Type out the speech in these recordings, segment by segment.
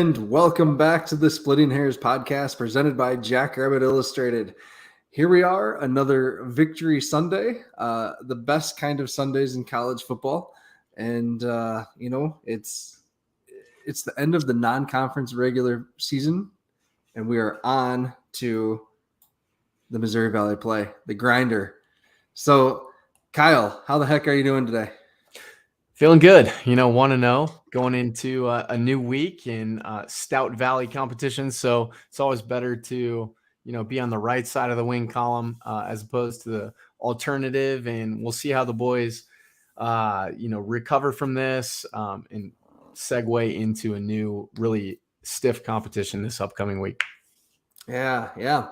And welcome back to the Splitting Hairs podcast presented by Jackrabbit Illustrated. Here we are, another Victory Sunday, the best kind of Sundays in college football. And, it's the end of the non-conference regular season, and we are on to the Missouri Valley play, the grinder. So, Kyle, how the heck are you doing today? Feeling good. 1-0 going into a new week in Stout Valley competition. So it's always better to, be on the right side of the win column as opposed to the alternative. And we'll see how the boys, recover from this and segue into a new, really stiff competition this upcoming week. Yeah.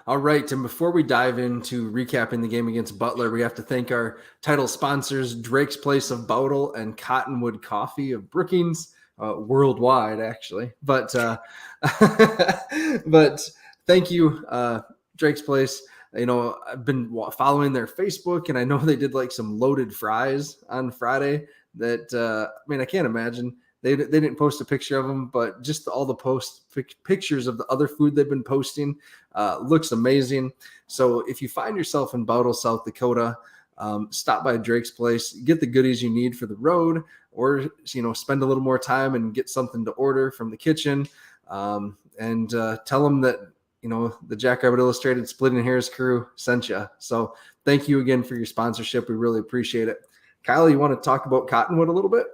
All right, and before we dive into recapping the game against Butler, we have to thank our title sponsors, Drake's Place of Bowdle and Cottonwood Coffee of Brookings, worldwide, actually. But thank you, Drake's Place. I've been following their Facebook, and I know they did like some loaded fries on Friday that, I can't imagine. They didn't post a picture of them, but just all the pictures of the other food they've been posting looks amazing. So if you find yourself in Bowdle, South Dakota, stop by Drake's Place, get the goodies you need for the road, or spend a little more time and get something to order from the kitchen, and tell them that the Jackrabbit Illustrated Splitting Hairs crew sent you. So thank you again for your sponsorship. We really appreciate it. Kyle, you want to talk about Cottonwood a little bit?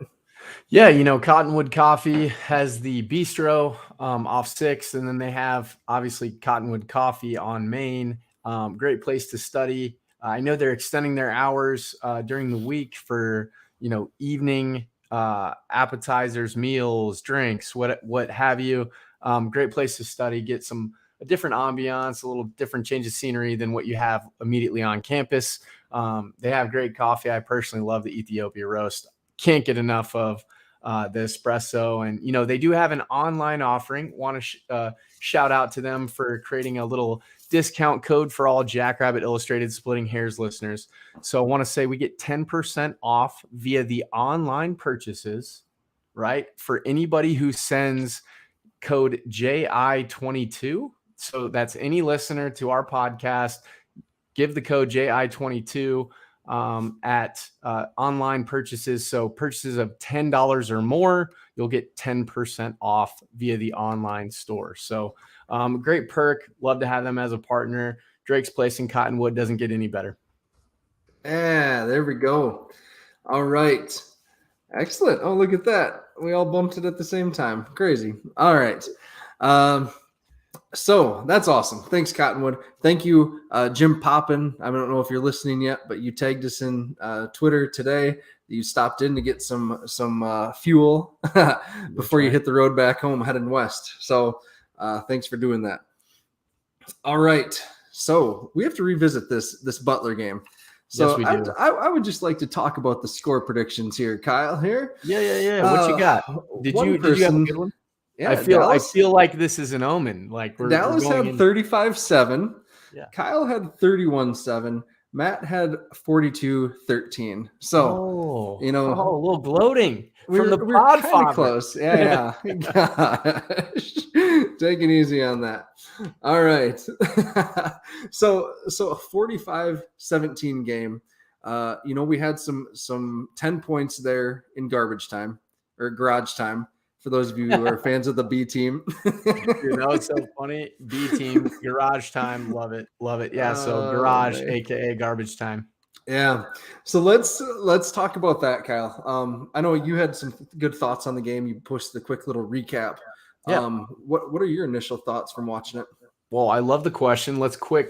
Yeah, Cottonwood Coffee has the bistro off 6th, and then they have obviously Cottonwood Coffee on Main. Great place to study. I know they're extending their hours during the week for evening appetizers, meals, drinks, what have you. Great place to study, get a different ambiance, a little different change of scenery than what you have immediately on campus. They have great coffee. I personally love the Ethiopia roast. Can't get enough of the espresso. And, they do have an online offering. Want to shout out to them for creating a little discount code for all Jackrabbit Illustrated Splitting Hairs listeners. So I want to say we get 10% off via the online purchases, right? For anybody who sends code JI22. So that's any listener to our podcast. Give the code JI22 at online purchases. So purchases of $10 or more, you'll get 10% off via the online store. So great perk. Love to have them as a partner. Drake's Place in Cottonwood doesn't get any better. Yeah, there we go. All right. Excellent. Oh, look at that. We all bumped it at the same time. Crazy. All right. So that's awesome. Thanks, Cottonwood. Thank you, Jim Poppin. I don't know if you're listening yet, but you tagged us in Twitter today. You stopped in to get some fuel before you hit the road back home heading west. So thanks for doing that. All right. So we have to revisit this Butler game. So yes, we do. I would just like to talk about the score predictions here, Kyle. Here. Yeah. What you got? Did you have a good one? Yeah, I feel like this is an omen. Like Dallas had 35-7. Yeah. Kyle had 31-7. Matt had 42-13. So, a little gloating from the pod kind of close. Yeah. Gosh. Take it easy on that. All right. So a 45-17 game. We had some 10 points there in garbage time or garage time. For those of you who are fans of the B team. It's so funny. B team, garage time. Love it. Yeah. So garage, AKA garbage time. Yeah. So let's talk about that, Kyle. I know you had some good thoughts on the game. You posted a quick little recap. Yeah. What are your initial thoughts from watching it? Well, I love the question.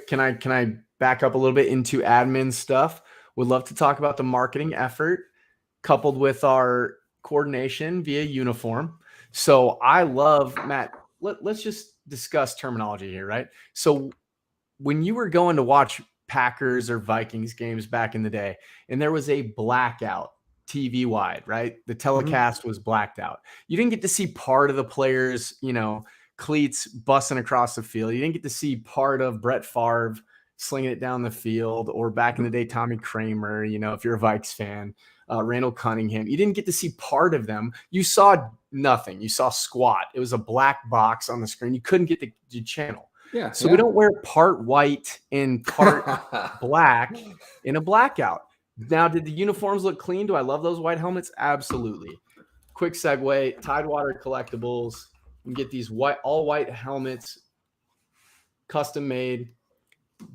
Can I back up a little bit into admin stuff? Would love to talk about the marketing effort coupled with our coordination via uniform. So I love, Matt, let's just discuss terminology here, right? So when you were going to watch Packers or Vikings games back in the day, and there was a blackout TV wide, right? The telecast was blacked out. You didn't get to see part of the players, cleats busting across the field. You didn't get to see part of Brett Favre slinging it down the field, or back in the day, Tommy Kramer, if you're a Vikes fan. Randall Cunningham. You didn't get to see part of them. You saw nothing. You saw squat. It was a black box on the screen. You couldn't get the channel. Yeah. So we don't wear part white and part black in a blackout. Now, did the uniforms look clean? Do I love those white helmets? Absolutely. Quick segue, Tidewater Collectibles. You can get these all white helmets, custom made,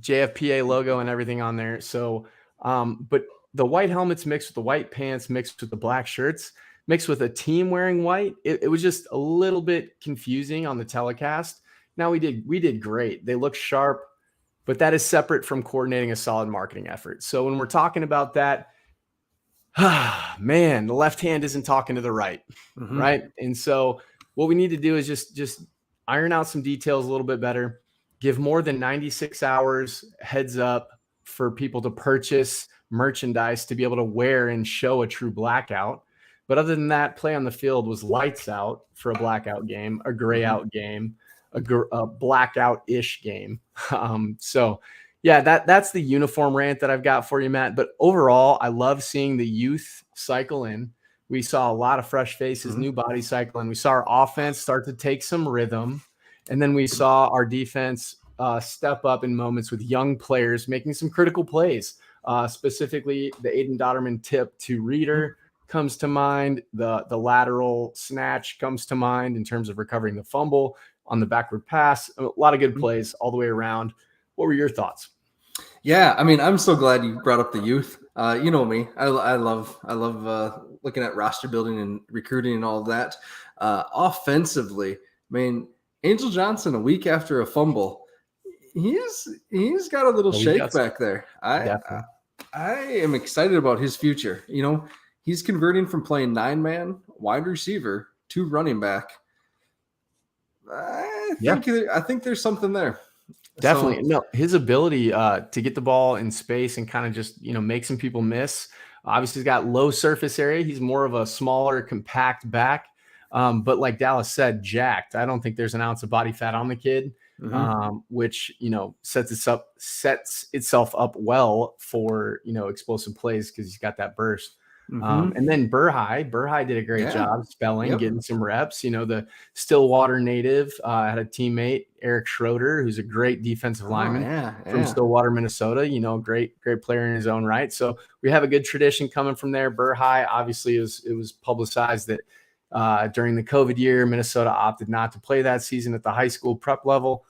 JFPA logo and everything on there. So, but the white helmets mixed with the white pants, mixed with the black shirts, mixed with a team wearing white, it was just a little bit confusing on the telecast. Now we did great. They look sharp, but that is separate from coordinating a solid marketing effort. So when we're talking about that, man, the left hand isn't talking to the right, right? And so what we need to do is just iron out some details a little bit better, give more than 96 hours heads up for people to purchase merchandise to be able to wear and show a true blackout. But other than that, play on the field was lights out for a blackout game, a gray out game, a blackout-ish game. So yeah, that's the uniform rant that I've got for you, Matt. But overall, I love seeing the youth cycle in. We saw a lot of fresh faces, new body cycle, and we saw our offense start to take some rhythm. And then we saw our defense step up in moments with young players making some critical plays. Specifically, the Aiden Dotterman tip to Reeder comes to mind. The lateral snatch comes to mind in terms of recovering the fumble on the backward pass. A lot of good plays all the way around. What were your thoughts? Yeah, I mean, I'm so glad you brought up the youth. You know me, I love looking at roster building and recruiting and all of that. Offensively, I mean, Angel Johnson, a week after a fumble, he's got a little shake back there. I am excited about his future. You know, he's converting from playing 9-man wide receiver to running back. I think there's something there. Definitely. No, his ability to get the ball in space and kind of just, make some people miss. Obviously, he's got low surface area. He's more of a smaller, compact back. But like Dallas said, jacked. I don't think there's an ounce of body fat on the kid, which, sets itself up well for, explosive plays because he's got that burst. And then Burhai did a great job spelling, getting some reps. The Stillwater native had a teammate, Eric Schroeder, who's a great defensive lineman from Stillwater, Minnesota. Great player in his own right. So we have a good tradition coming from there. Burhai, obviously, it was publicized that during the COVID year, Minnesota opted not to play that season at the high school prep level.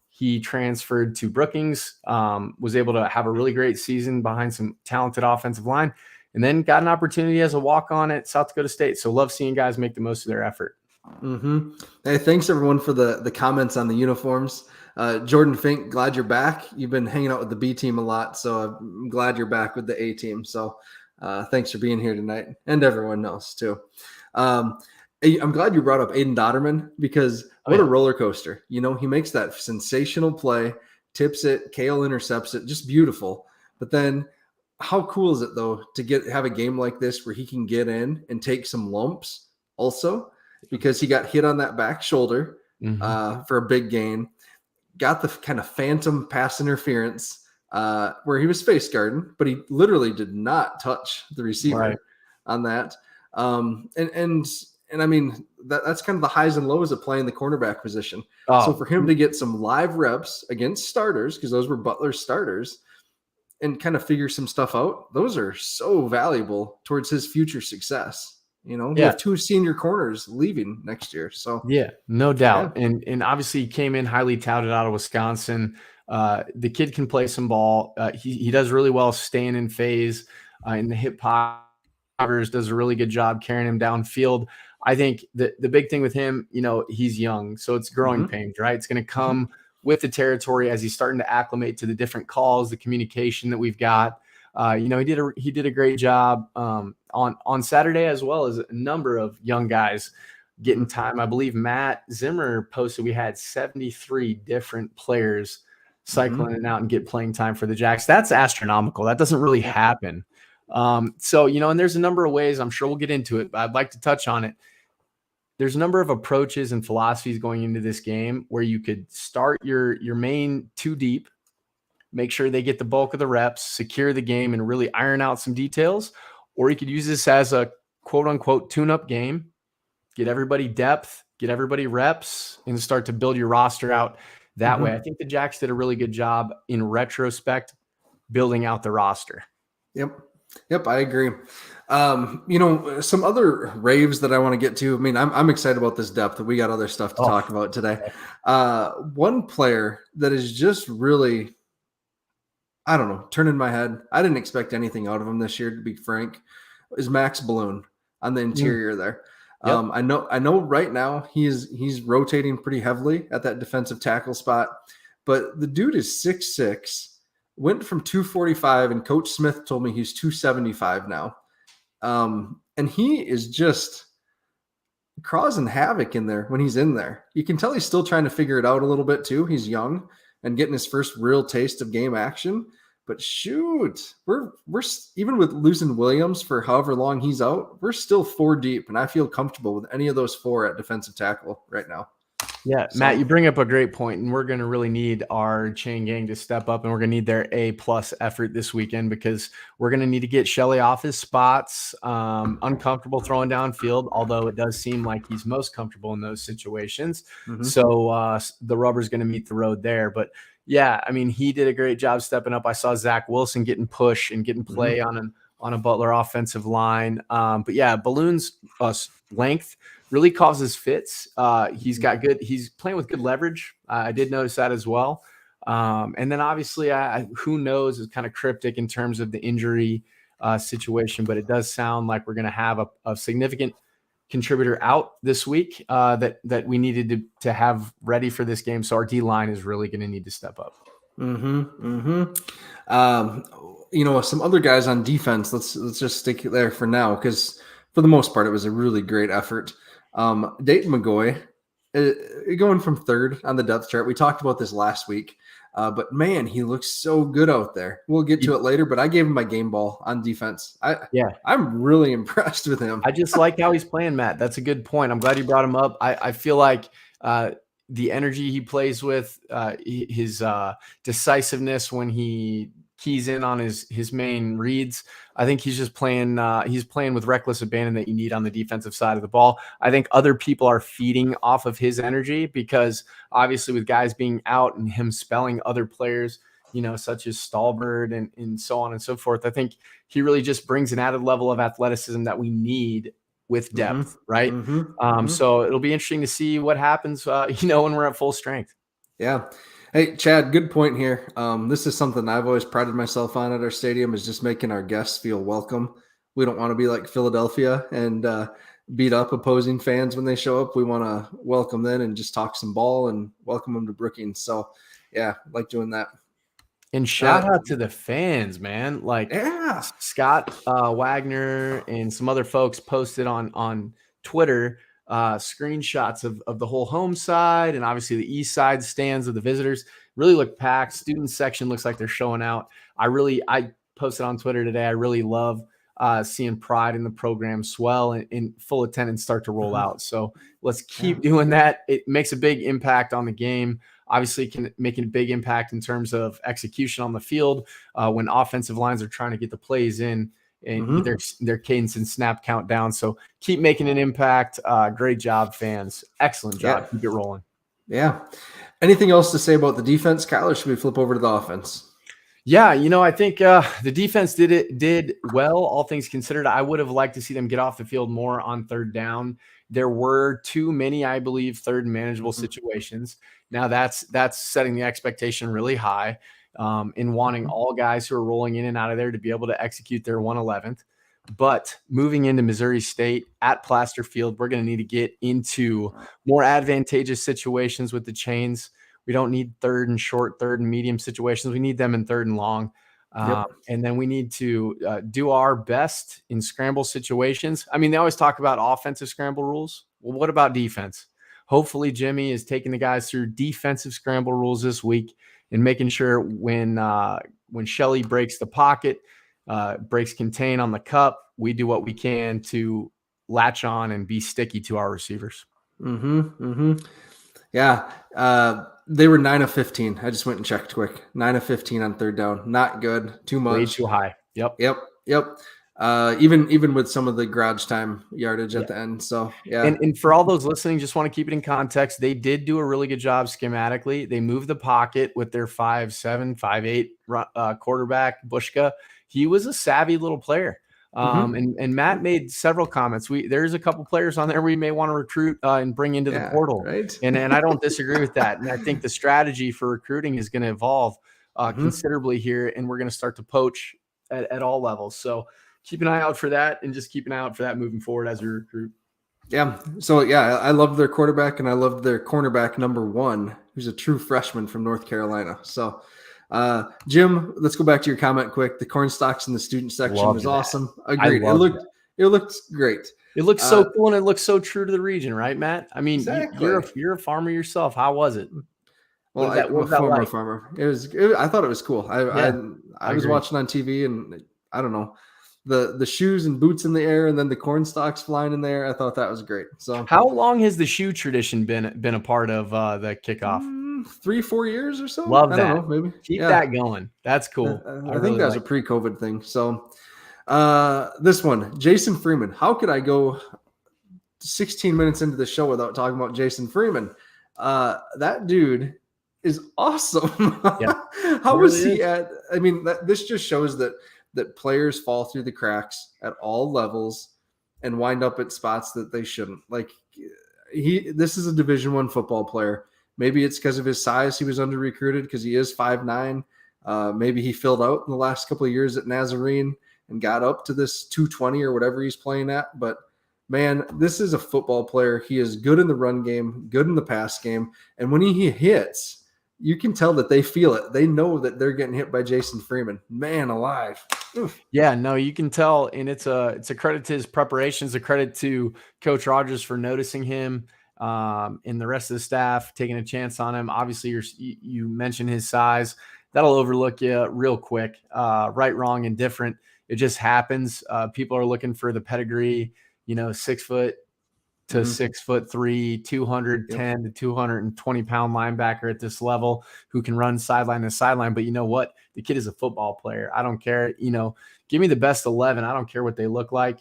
He transferred to Brookings, was able to have a really great season behind some talented offensive line, and then got an opportunity as a walk-on at South Dakota State. So love seeing guys make the most of their effort. Hey, thanks everyone for the comments on the uniforms. Jordan Fink, glad you're back. You've been hanging out with the B team a lot, so I'm glad you're back with the A team. So thanks for being here tonight, and everyone else too. I'm glad you brought up Aiden Dotterman because what a roller coaster. He makes that sensational play, tips it, Kale intercepts it, just beautiful. But then how cool is it though to have a game like this where he can get in and take some lumps also because he got hit on that back shoulder for a big gain, got the kind of phantom pass interference where he was face guarding, but he literally did not touch the receiver on that. And I mean, that's kind of the highs and lows of playing the cornerback position. So for him to get some live reps against starters, because those were Butler's starters, and kind of figure some stuff out, those are so valuable towards his future success. We have 2 senior corners leaving next year. So no doubt. And obviously he came in highly touted out of Wisconsin. The kid can play some ball. He does really well staying in phase in the hip poppers, does a really good job carrying him downfield. I think the big thing with him, he's young, so it's growing pains, right? It's going to come with the territory as he's starting to acclimate to the different calls, the communication that we've got. He did a great job on Saturday, as well as a number of young guys getting time. I believe Matt Zimmer posted we had 73 different players cycling in and out and get playing time for the Jacks. That's astronomical. That doesn't really happen. So, and there's a number of ways, I'm sure we'll get into it, but I'd like to touch on it. There's a number of approaches and philosophies going into this game where you could start your main 2 deep, make sure they get the bulk of the reps, secure the game, and really iron out some details. Or you could use this as a quote unquote tune-up game get everybody depth, get everybody reps, and start to build your roster out that way. I think the Jacks did a really good job in retrospect building out the roster. Yep, I agree. Some other raves that I want to get to. I mean, I'm excited about this depth. We got other stuff to talk about today. One player that is just really, I don't know, turning my head. I didn't expect anything out of him this year, to be frank, is Max Balloon on the interior there. Yep. I know right now he's rotating pretty heavily at that defensive tackle spot, but the dude is 6'6", went from 245, and Coach Smith told me he's 275 now. And he is just causing havoc in there when he's in there. You can tell he's still trying to figure it out a little bit too. He's young and getting his first real taste of game action. But shoot, we're even with losing Williams for however long he's out, we're still 4 deep, and I feel comfortable with any of those 4 at defensive tackle right now. Yeah, so, Matt, you bring up a great point, and we're going to really need our chain gang to step up, and we're going to need their A+ effort this weekend, because we're going to need to get Shelley off his spots, uncomfortable throwing downfield, although it does seem like he's most comfortable in those situations. So the rubber's going to meet the road there. But yeah, I mean, he did a great job stepping up. I saw Zach Wilson getting push and getting play on a Butler offensive line. But yeah, Balloon's length really causes fits. He's playing with good leverage. I did notice that as well. And then obviously, who knows, is kind of cryptic in terms of the injury situation, but it does sound like we're going to have a significant contributor out this week that we needed to have ready for this game. So our D-line is really going to need to step up. Some other guys on defense, let's just stick there for now, because for the most part, it was a really great effort. Dayton McGoy, going from 3rd on the depth chart. We talked about this last week, but man, he looks so good out there. We'll get to it later, but I gave him my game ball on defense. I'm really impressed with him. I just like how he's playing, Matt. That's a good point. I'm glad you brought him up. I feel like the energy he plays with, his decisiveness when he keys in on his main reads. I think he's just playing. He's playing with reckless abandon that you need on the defensive side of the ball. I think other people are feeding off of his energy, because obviously with guys being out and him spelling other players, such as Stallbird and so on and so forth, I think he really just brings an added level of athleticism that we need with depth, right? So it'll be interesting to see what happens, when we're at full strength. Yeah. Hey, Chad, good point here. This is something I've always prided myself on at our stadium, is just making our guests feel welcome. We don't want to be like Philadelphia and beat up opposing fans when they show up. We want to welcome them and just talk some ball and welcome them to Brookings. So, yeah, like doing that. And shout out to the fans, man. Scott Wagner and some other folks posted on Twitter screenshots of the whole home side, and obviously the east side stands of the visitors really look packed. Student section looks like they're showing out. I posted on Twitter today, I really love seeing pride in the program swell and full attendance start to roll out. So let's keep doing that. It makes a big impact on the game. Obviously can make a big impact in terms of execution on the field when offensive lines are trying to get the plays in and their cadence and snap count down. So keep making an impact. Great job, fans. Excellent job. Keep it rolling. Yeah. Anything else to say about the defense, Kyle, or should we flip over to the offense? Yeah, I think the defense did well, all things considered. I would have liked to see them get off the field more on 3rd down. There were too many, I believe, 3rd and manageable situations. Now that's setting the expectation really high in wanting all guys who are rolling in and out of there to be able to execute their 111th. But moving into Missouri State at Plaster Field, we're going to need to get into more advantageous situations with the chains. We don't need 3rd and short, 3rd and medium situations. We need them in 3rd and long. And then we need to do our best in scramble situations. I mean, they always talk about offensive scramble rules. Well, what about defense? Hopefully Jimmy is taking the guys through defensive scramble rules this week and making sure when Shelley breaks the pocket, breaks contain on the cup, we do what we can to latch on and be sticky to our receivers. Yeah. They were 9 of 15. I just went and checked quick. 9 of 15 on 3rd down. Not good. Too much. Way too high. Yep. Even with some of the garage time yardage at the end. So yeah. And for all those listening, just want to keep it in context. They did do a really good job schematically. They moved the pocket with their 5'7", 5'8" quarterback, Bushka. He was a savvy little player. And Matt made several comments. There's a couple players on there we may want to recruit and bring into the portal. Right. And I don't disagree with that. And I think the strategy for recruiting is going to evolve considerably here. And we're going to start to poach at all levels. So keep an eye out for that, and just keep an eye out for that moving forward as we recruit. Yeah. So yeah, I loved their quarterback, and I loved their cornerback number 1, who's a true freshman from North Carolina. So Jim, let's go back to your comment quick. The corn stalks in the student section was awesome. Agreed. It looked great. It looks so cool, and it looks so true to the region, right, Matt? I mean, exactly. you're a farmer yourself. How was it? Well, I'm a former farmer. I thought it was cool. I was watching on TV, and I don't know, the shoes and boots in the air, and then the corn stalks flying in the air. I thought that was great. So how long has the shoe tradition been a part of the kickoff? 3-4 years or so. Love that. I don't know, maybe keep that going. That's cool. I think that was a pre-COVID thing. So this one, Jason Freeman. How could I go 16 minutes into the show without talking about Jason Freeman? That dude is awesome. How was he at? I mean, this just shows that players fall through the cracks at all levels and wind up at spots that they shouldn't. Like this is a Division I football player. Maybe it's because of his size he was under recruited, because he is 5'9". Maybe he filled out in the last couple of years at Nazarene and got up to this 220 or whatever he's playing at. But man, this is a football player. He is good in the run game, good in the pass game. And when he hits, you can tell that they feel it. They know that they're getting hit by Jason Freeman. Man alive. Oof. Yeah, no, you can tell. And it's a credit to his preparations, a credit to Coach Rogers for noticing him, and the rest of the staff taking a chance on him. Obviously, you mentioned his size. That'll overlook you real quick. Right, wrong, and different. It just happens. People are looking for the pedigree, 6 foot to 6'3", 210 to 220 pound linebacker at this level who can run sideline to sideline. But you know what? The kid is a football player. I don't care. Give me the best 11. I don't care what they look like.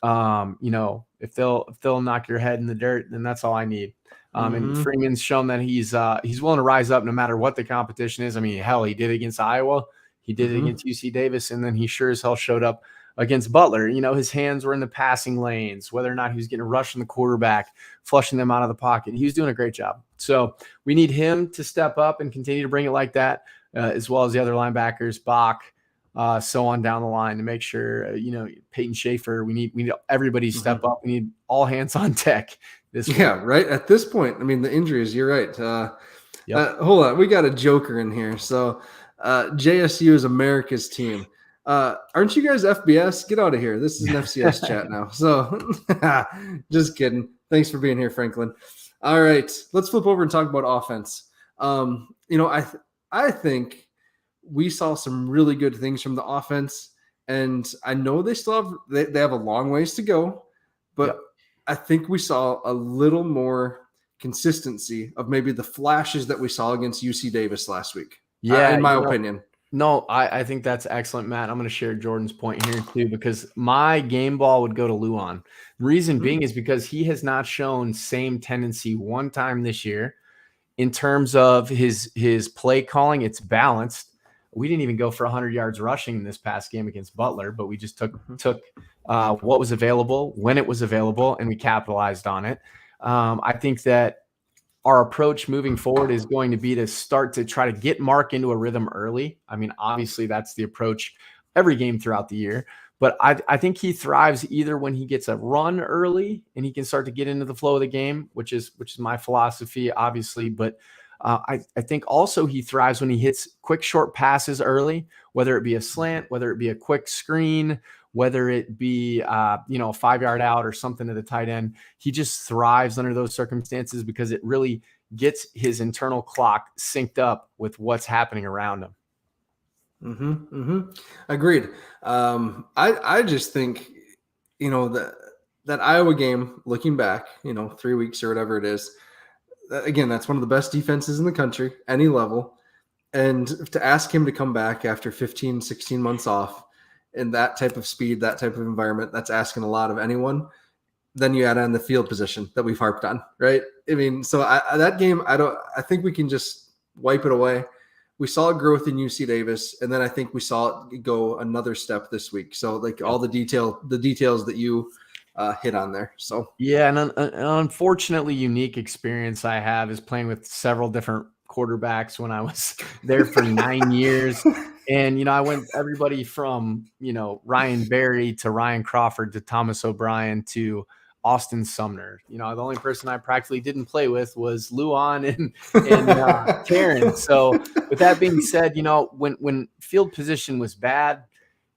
If they'll knock your head in the dirt, then that's all I need. And Freeman's shown that he's willing to rise up no matter what the competition is. I mean, hell, he did it against Iowa. He did it against UC Davis, and then he sure as hell showed up against Butler. His hands were in the passing lanes, whether or not he was getting rushed in the quarterback, flushing them out of the pocket. He was doing a great job. So we need him to step up and continue to bring it like that, as well as the other linebackers, Bach, so on down the line, to make sure, Peyton Schaefer, we need everybody to step up. We need all hands on deck this week. Yeah, right. At this point, I mean, the injuries, you're right. Hold on. We got a joker in here. So JSU is America's team. Aren't you guys FBS? Get out of here. This is an FCS chat now. So just kidding. Thanks for being here, Franklin. All right, let's flip over and talk about offense. I think we saw some really good things from the offense, and I know they still have they have a long ways to go, but I think we saw a little more consistency of maybe the flashes that we saw against UC Davis last week. Yeah, in my opinion. No, I think that's excellent, Matt. I'm going to share Jordan's point here too, because my game ball would go to Luan. Reason being is because he has not shown same tendency one time this year in terms of his play calling. It's balanced. We didn't even go for 100 yards rushing in this past game against Butler, but we just took what was available when it was available, and we capitalized on it. I think that our approach moving forward is going to be to start to try to get Mark into a rhythm early. I mean, obviously that's the approach every game throughout the year, but I think he thrives either when he gets a run early and he can start to get into the flow of the game, which is my philosophy, obviously. But I think also he thrives when he hits quick, short passes early, whether it be a slant, whether it be a quick screen, whether it be, a 5-yard out or something to the tight end. He just thrives under those circumstances because it really gets his internal clock synced up with what's happening around him. Agreed. I just think, that Iowa game, looking back, 3 weeks or whatever it is, again, that's one of the best defenses in the country, any level. And to ask him to come back after 15, 16 months off in that type of speed, that type of environment, that's asking a lot of anyone. Then you add on the field position that we've harped on, right? I mean, so that game, I think we can just wipe it away. We saw growth in UC Davis, and then I think we saw it go another step this week. So like all the details that you hit on there. So yeah, and an unfortunately unique experience I have is playing with several different quarterbacks when I was there for 9 years. And, I went everybody from, Ryan Berry to Ryan Crawford to Thomas O'Brien to Austin Sumner. The only person I practically didn't play with was Luan and Taryn. So with that being said, when field position was bad,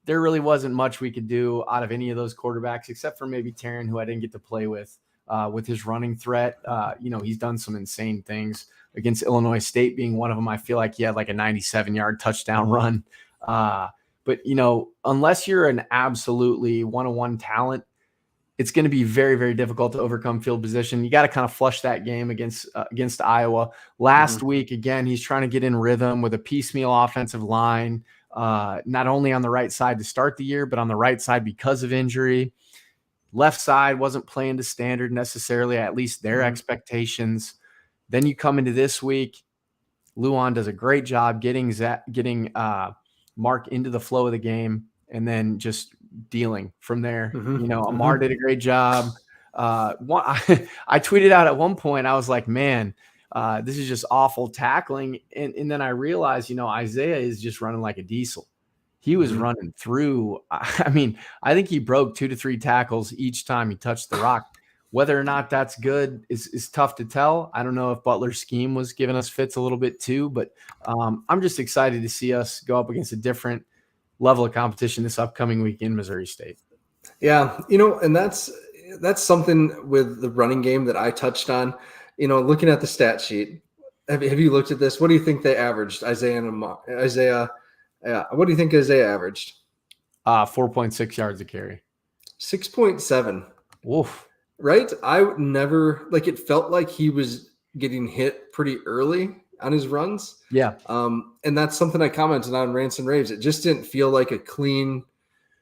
there really wasn't much we could do out of any of those quarterbacks, except for maybe Taryn, who I didn't get to play with his running threat. He's done some insane things against Illinois State, being one of them. I feel like he had like a 97-yard touchdown run. But unless you're an absolutely one-on-one talent, it's going to be very, very difficult to overcome field position. You got to kind of flush that game against Iowa. Last week, again, he's trying to get in rhythm with a piecemeal offensive line, not only on the right side to start the year, but on the right side because of injury. Left side wasn't playing to standard necessarily, at least their expectations. Then you come into this week, Luan does a great job getting Mark into the flow of the game and then just dealing from there. Amar did a great job. I tweeted out at one point, I was like, man, this is just awful tackling. And then I realized, Isaiah is just running like a diesel. He was running through. I mean, I think he broke 2 to 3 tackles each time he touched the rock. Whether or not that's good is tough to tell. I don't know if Butler's scheme was giving us fits a little bit too, but I'm just excited to see us go up against a different level of competition this upcoming week in Missouri State. Yeah, and that's something with the running game that I touched on. Looking at the stat sheet, have you looked at this? What do you think they averaged, Isaiah and Isaiah? What do you think Isaiah averaged? 4.6 yards a carry. 6.7. Woof. Right? I would never, it felt like he was getting hit pretty early on his runs. Yeah. And that's something I commented on Rants and Raves. It just didn't feel like a clean,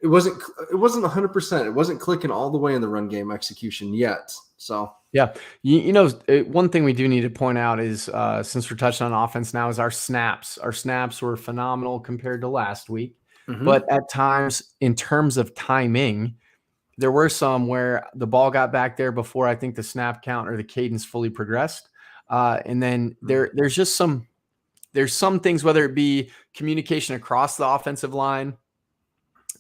it wasn't 100%. It wasn't clicking all the way in the run game execution yet. So yeah, one thing we do need to point out is since we're touching on offense now is our snaps. Our snaps were phenomenal compared to last week, but at times in terms of timing, there were some where the ball got back there before I think the snap count or the cadence fully progressed. And then there's some things, whether it be communication across the offensive line,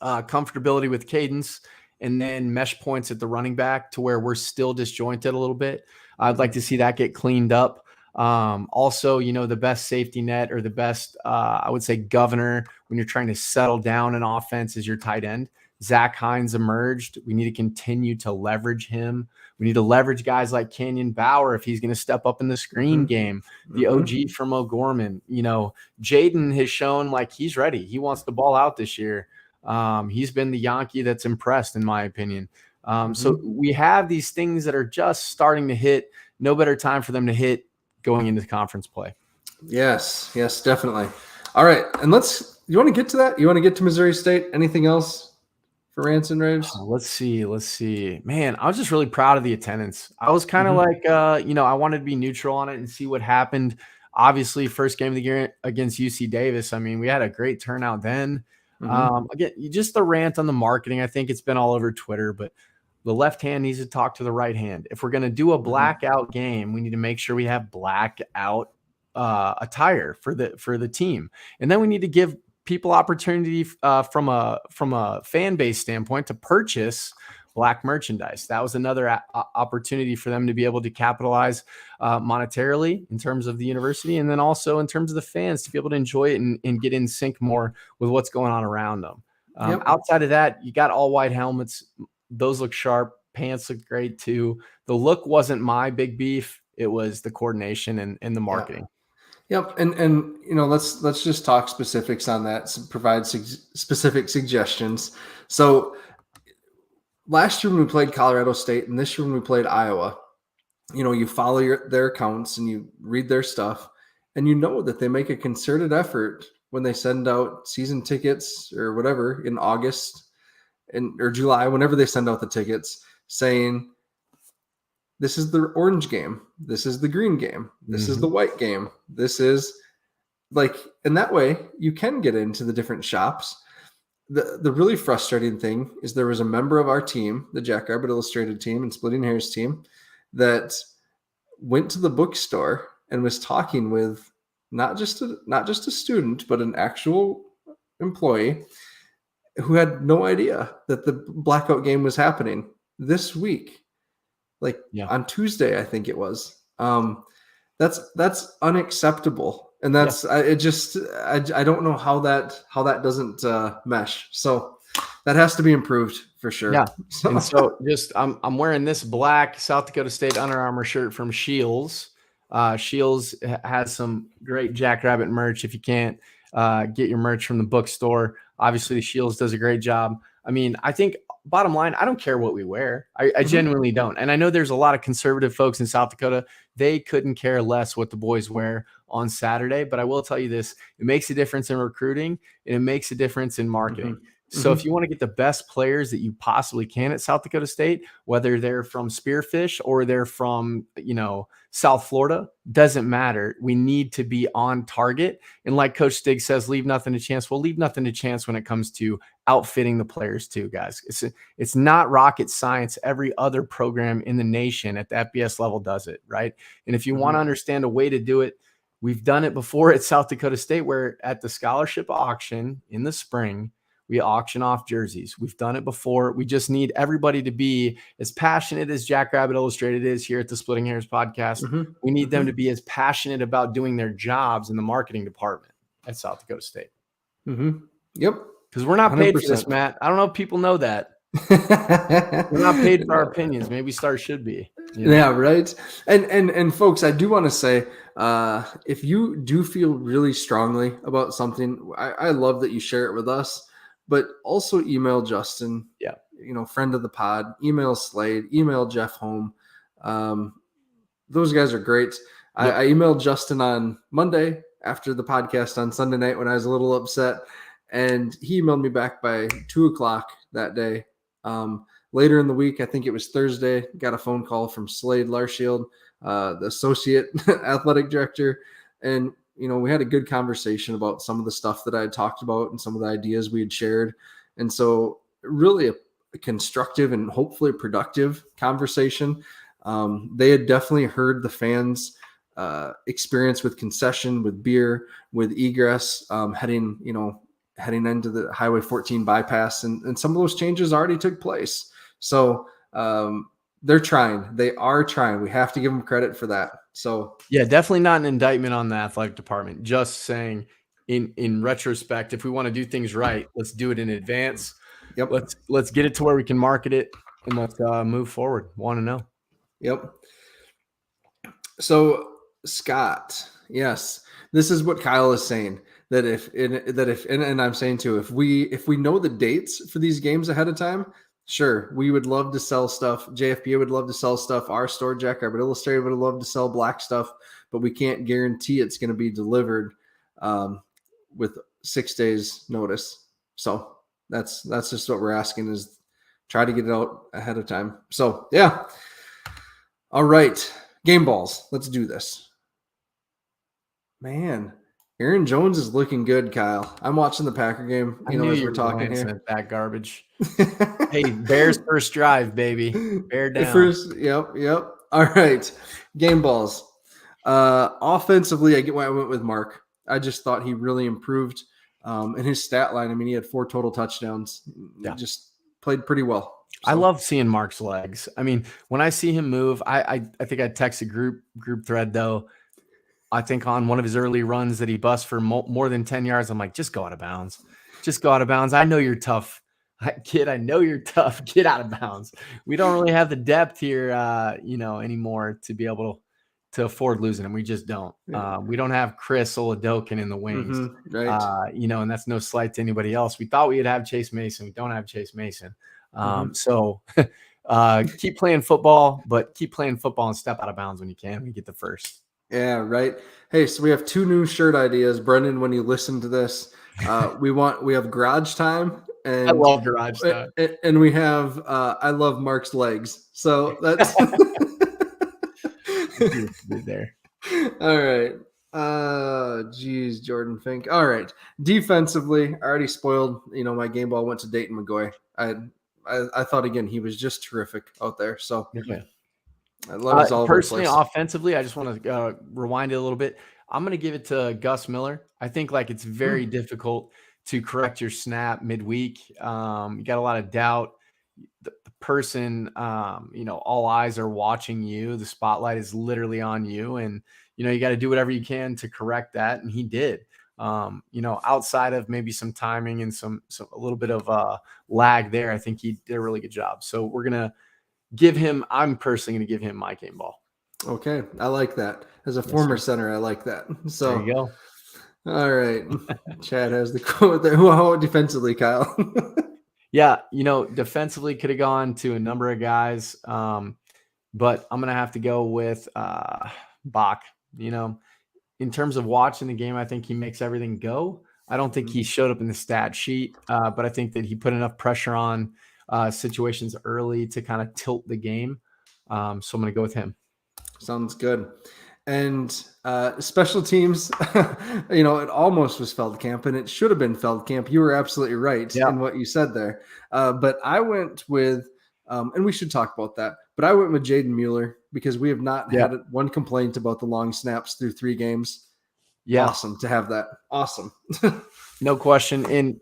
comfortability with cadence, and then mesh points at the running back to where we're still disjointed a little bit. I'd like to see that get cleaned up. Also, the best safety net or the best, I would say, governor when you're trying to settle down an offense is your tight end. Zach Hines emerged. We need to continue to leverage him. We need to leverage guys like Canyon Bauer if he's going to step up in the screen game. The OG from O'Gorman. Jaden has shown like he's ready. He wants the ball out this year. He's been the Yankee that's impressed, in my opinion. So we have these things that are just starting to hit. No better time for them to hit going into conference play. Yes, definitely. All right. And you want to get to that? You want to get to Missouri State? Anything else for Rants and Raves? Let's see. Man, I was just really proud of the attendance. I was kind of like, I wanted to be neutral on it and see what happened. Obviously, first game of the year against UC Davis. I mean, we had a great turnout then. Again, just the rant on the marketing. I think it's been all over Twitter, but the left hand needs to talk to the right hand. If we're going to do a blackout game, we need to make sure we have blackout attire for the team. And then we need to give people opportunity from a fan base standpoint to purchase black merchandise. That was another opportunity for them to be able to capitalize monetarily in terms of the university, and then also in terms of the fans to be able to enjoy it and get in sync more with what's going on around them. Outside of that, you got all white helmets. Those look sharp. Pants look great too. The look wasn't my big beef. It was the coordination and the marketing. Yep. And let's just talk specifics on that, provide specific suggestions. So last year when we played Colorado State and this year when we played Iowa, you follow their accounts and you read their stuff and that they make a concerted effort when they send out season tickets or whatever in August or July, whenever they send out the tickets, saying this is the orange game, this is the green game, this is the white game, this is like, and that way you can get into the different shops. The really frustrating thing is there was a member of our team, the Jackrabbit Illustrated team and Splitting Hairs team, that went to the bookstore and was talking with not just a student, but an actual employee who had no idea that the blackout game was happening this week, like on Tuesday, I think it was. That's unacceptable, and that's I don't know how that doesn't mesh. So that has to be improved for sure. Yeah. And so just I'm wearing this black South Dakota State Under Armour shirt from Shields. Shields has some great Jackrabbit merch. If you can't get your merch from the bookstore, obviously Shields does a great job. I mean, I think bottom line, I don't care what we wear. I genuinely don't. And I know there's a lot of conservative folks in South Dakota. They couldn't care less what the boys wear on Saturday. But I will tell you this, it makes a difference in recruiting and it makes a difference in marketing. So if you want to get the best players that you possibly can at South Dakota State, whether they're from Spearfish or they're from, South Florida, doesn't matter. We need to be on target. And like Coach Stig says, leave nothing to chance. We'll leave nothing to chance when it comes to outfitting the players too, guys. It's not rocket science. Every other program in the nation at the FBS level does it, right? And if you want to understand a way to do it, we've done it before at South Dakota State, where at the scholarship auction in the spring, we auction off jerseys. We've done it before. We just need everybody to be as passionate as Jackrabbit Illustrated is here at the Splitting Hairs podcast. We need them to be as passionate about doing their jobs in the marketing department at South Dakota State. Yep. Because we're not paid for this, Matt. I don't know if people know that. We're not paid for our opinions. Maybe Star should be. Yeah, right. And folks, I do want to say, if you do feel really strongly about something, I love that you share it with us. But also email Justin, friend of the pod, email Slade, email Jeff Home. Those guys are great. I emailed Justin on Monday after the podcast on Sunday night when I was a little upset, and he emailed me back by 2:00 that day. Later in the week, I think it was Thursday, got a phone call from Slade Larshield, the associate athletic director, and we had a good conversation about some of the stuff that I had talked about and some of the ideas we had shared. And so really a constructive and hopefully productive conversation. They had definitely heard the fans' experience with concession, with beer, with egress, heading into the Highway 14 bypass. And some of those changes already took place. So they're trying. They are trying. We have to give them credit for that. So yeah, definitely not an indictment on the athletic department. Just saying, in retrospect, if we want to do things right, let's do it in advance. Yep. Let's get it to where we can market it, and let's move forward. Want to know? Yep. So Scott, yes, this is what Kyle is saying. That and I'm saying too, if we know the dates for these games ahead of time, sure, we would love to sell stuff. JFPA would love to sell stuff. Our store, Jackrabbit Illustrated, would love to sell black stuff, but we can't guarantee it's going to be delivered with 6 days notice. So that's just what we're asking, is try to get it out ahead of time. So yeah. All right. Game balls. Let's do this. Man, Aaron Jones is looking good, Kyle. I'm watching the Packer game, as we're talking here. That garbage. Hey, Bears first drive, baby. Bear down. Yep. All right. Game balls. Offensively, I went with Mark. I just thought he really improved in his stat line. I mean, he had 4 total touchdowns. Yeah. Just played pretty well. So. I love seeing Mark's legs. I mean, when I see him move, I think I texted group thread though. I think on one of his early runs that he busts for more than 10 yards, I'm like, just go out of bounds. Just go out of bounds. I know you're tough. Kid, I know you're tough. Get out of bounds. We don't really have the depth here, anymore to be able to afford losing him. We just don't. We don't have Chris Oladokin in the wings, right? And that's no slight to anybody else. We thought we'd have Chase Mason. We don't have Chase Mason. So keep playing football, but keep playing football and step out of bounds when you can. We get the first. Yeah, right. Hey, so we have 2 new shirt ideas. Brendan, when you listen to this, we have garage time I and love garage time. we have I love Mark's legs. So that's Good there. all right. Geez, Jordan Fink. All right. Defensively, I already spoiled, my game ball went to Dayton McGoy. I thought again he was just terrific out there. So Okay. I love he's all over the Personally, place. offensively, I just want to rewind it a little bit. I'm going to give it to Gus Miller. I think like it's very difficult to correct your snap midweek. You got a lot of doubt. The person, all eyes are watching you. The spotlight is literally on you, and you got to do whatever you can to correct that. And he did. Outside of maybe some timing and some a little bit of lag there, I think he did a really good job. So I'm personally going to give him my game ball. Okay, I like that. As a former center, I like that. So there you go. All right, Chad has the quote there. How defensively, Kyle? Yeah, defensively could have gone to a number of guys, but I'm gonna have to go with Bach. In terms of watching the game, I think he makes everything go. I don't think he showed up in the stat sheet, but I think that he put enough pressure on situations early to kind of tilt the game. So I'm going to go with him. Sounds good. And special teams, it almost was Feldkamp, and it should have been Feldkamp. You were absolutely right in what you said there. But I went with, and we should talk about that, but I went with Jaden Mueller because we have not had one complaint about the long snaps through 3 games. Yeah. Awesome to have that. Awesome. No question. And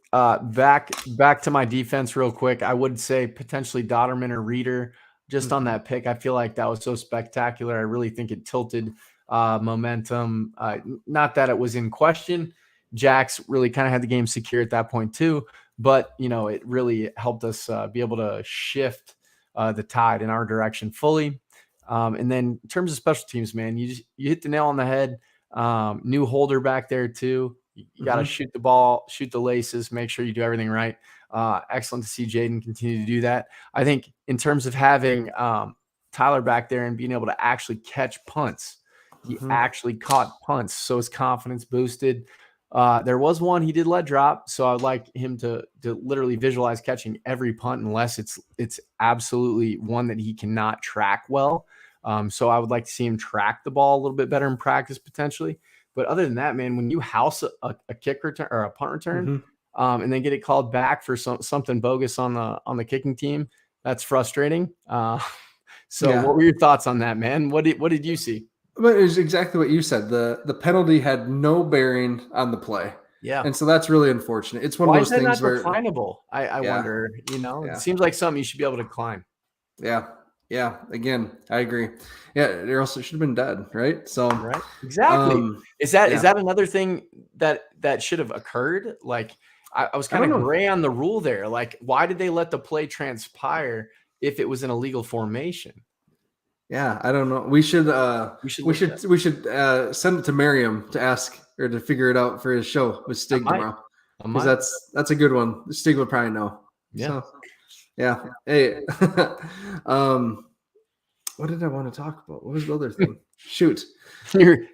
back to my defense real quick, I would say potentially Dotterman or Reeder just on that pick. I feel like that was so spectacular. I really think it tilted momentum. Not that it was in question. Jax really kind of had the game secure at that point too, but it really helped us be able to shift the tide in our direction fully. And then in terms of special teams, man, you hit the nail on the head. New holder back there too. You got to shoot the ball, shoot the laces, make sure you do everything right. Excellent to see Jaden continue to do that. I think in terms of having Tyler back there and being able to actually catch punts, he actually caught punts. So his confidence boosted. There was one he did let drop. So I'd like him to literally visualize catching every punt unless it's absolutely one that he cannot track well. So I would like to see him track the ball a little bit better in practice potentially. But other than that, man, when you house a kick return or a punt return and then get it called back for something bogus on the kicking team, that's frustrating. What were your thoughts on that, man? What did you see? But it was exactly what you said. The penalty had no bearing on the play. Yeah. And so that's really unfortunate. It's one of those things where declinable? I wonder, it seems like something you should be able to climb. Yeah. Yeah. Again, I agree. Yeah. Or else it should have been dead. Right. So right. Exactly. Is that another thing that should have occurred? Like I was kind of gray on the rule there. Like, why did they let the play transpire if it was an illegal formation? Yeah, I don't know. We should send it to Miriam to ask or to figure it out for his show with Stig tomorrow. Because that's a good one. Stig would probably know. Yeah. So, yeah. Hey, what did I want to talk about? What was the other thing? Shoot.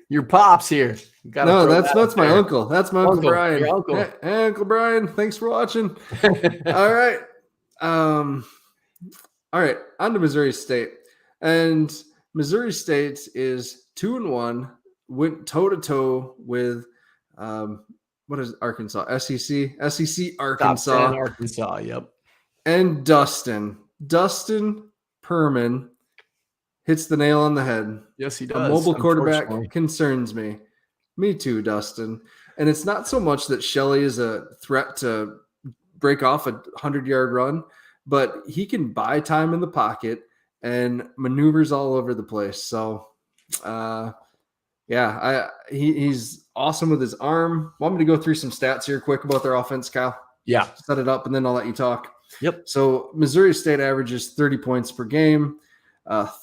Your pops here. No, that's my uncle. That's my Uncle Brian. Your uncle. Hey, Uncle Brian, thanks for watching. All right. All right. On to Missouri State. And Missouri State is 2-1, went toe-to-toe with what is Arkansas? SEC Arkansas. Top 10 Arkansas, yep. And Dustin Perman hits the nail on the head. Yes, he does. A mobile quarterback concerns me. Me too, Dustin. And it's not so much that Shelley is a threat to break off a 100-yard run, but he can buy time in the pocket and maneuvers all over the place. So, he's awesome with his arm. Want me to go through some stats here quick about their offense, Kyle? Yeah. Set it up, and then I'll let you talk. Yep. So Missouri State averages 30 points per game,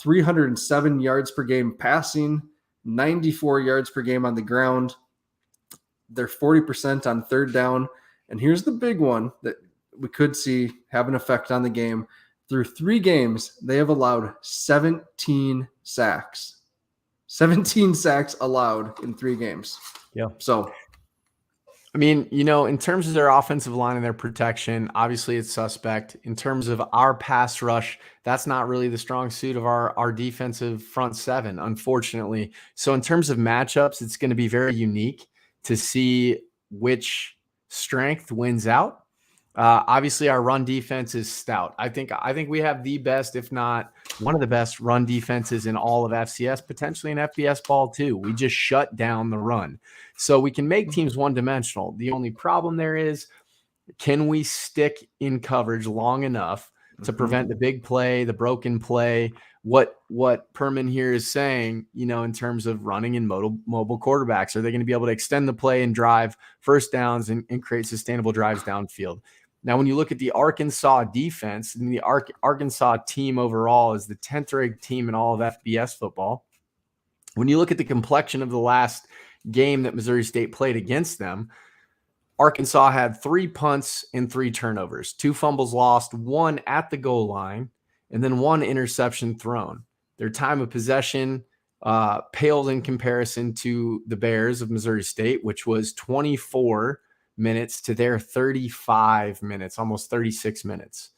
307 yards per game passing, 94 yards per game on the ground. They're 40% on third down. And here's the big one that we could see have an effect on the game. Through 3 games, they have allowed 17 sacks. 17 sacks allowed in 3 games. Yeah. So, I mean, in terms of their offensive line and their protection, obviously it's suspect. In terms of our pass rush, that's not really the strong suit of our defensive front seven, unfortunately. So in terms of matchups, it's going to be very unique to see which strength wins out. Obviously, our run defense is stout. I think we have the best, if not one of the best, run defenses in all of FCS, potentially in FBS ball too. We just shut down the run, so we can make teams one-dimensional. The only problem there is, can we stick in coverage long enough to prevent the big play, the broken play? What Perman here is saying, in terms of running and mobile quarterbacks, are they going to be able to extend the play and drive first downs and create sustainable drives downfield? Now, when you look at the Arkansas defense, and the Arkansas team overall is the 10th ranked team in all of FBS football. When you look at the complexion of the last game that Missouri State played against them, Arkansas had 3 punts and 3 turnovers, 2 fumbles lost, 1 at the goal line, and then 1 interception thrown. Their time of possession paled in comparison to the Bears of Missouri State, which was 24 minutes to their 35 minutes, almost 36 minutes.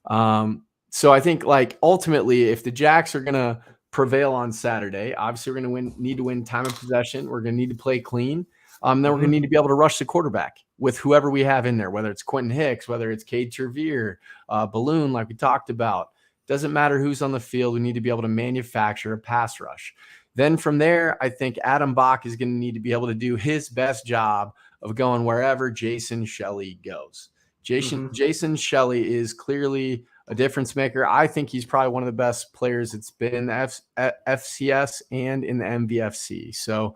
So I think, ultimately, if the Jacks are going to prevail on Saturday, obviously we're going to need to win time of possession. We're going to need to play clean. Then we're going to need to be able to rush the quarterback with whoever we have in there, whether it's Quentin Hicks, whether it's Cade Trevere, Balloon, like we talked about. Doesn't matter who's on the field. We need to be able to manufacture a pass rush. Then from there, I think Adam Bach is going to need to be able to do his best job of going wherever Jason Shelley goes. Jason Shelley is clearly a difference maker. I think he's probably one of the best players it's been in the FCS and in the MVFC. So